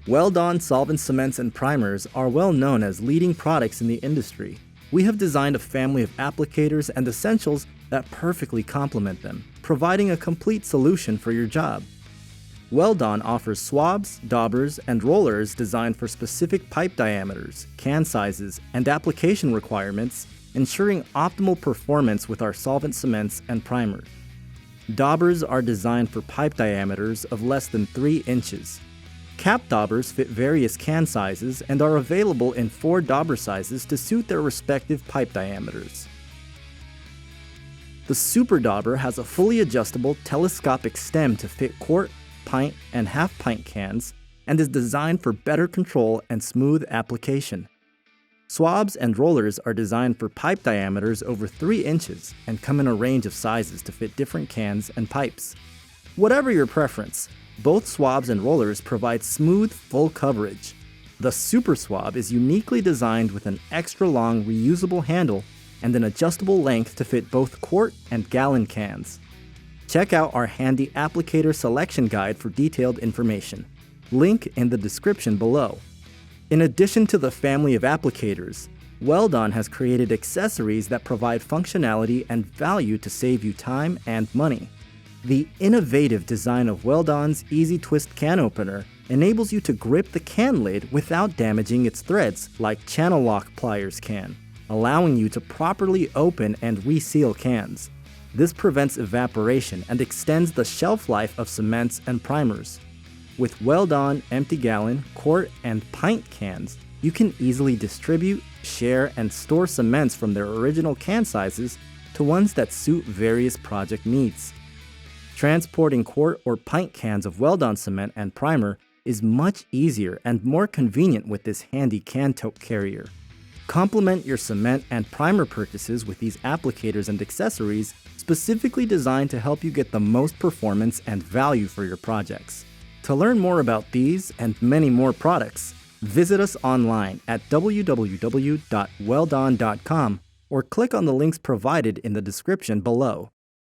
Weld-On solvent cements and primers are well known as leading products in the industry. We have designed a family of applicators and essentials that perfectly complement them, providing a complete solution for your job. Weld-On offers swabs, daubers, and rollers designed for specific pipe diameters, can sizes, and application requirements, ensuring optimal performance with our solvent cements and primers. Daubers are designed for pipe diameters of less than 3 inches. Cap daubers fit various can sizes and are available in 4 dauber sizes to suit their respective pipe diameters. The Super Dauber has a fully adjustable telescopic stem to fit quart, pint, and half-pint cans and is designed for better control and smooth application. Swabs and rollers are designed for pipe diameters over 3 inches and come in a range of sizes to fit different cans and pipes. Whatever your preference, both swabs and rollers provide smooth, full coverage. The Super Swab is uniquely designed with an extra-long reusable handle and an adjustable length to fit both quart and gallon cans. Check out our handy applicator selection guide for detailed information. Link in the description below. In addition to the family of applicators, Weld-On has created accessories that provide functionality and value to save you time and money. The innovative design of Weld-On's Easy Twist can opener enables you to grip the can lid without damaging its threads like channel lock pliers can, allowing you to properly open and reseal cans. This prevents evaporation and extends the shelf life of cements and primers. With Weld-On empty gallon, quart, and pint cans, you can easily distribute, share, and store cements from their original can sizes to ones that suit various project needs. Transporting quart or pint cans of Weld-On cement and primer is much easier and more convenient with this handy can tote carrier. Complement your cement and primer purchases with these applicators and accessories specifically designed to help you get the most performance and value for your projects. To learn more about these and many more products, visit us online at www.weldon.com or click on the links provided in the description below.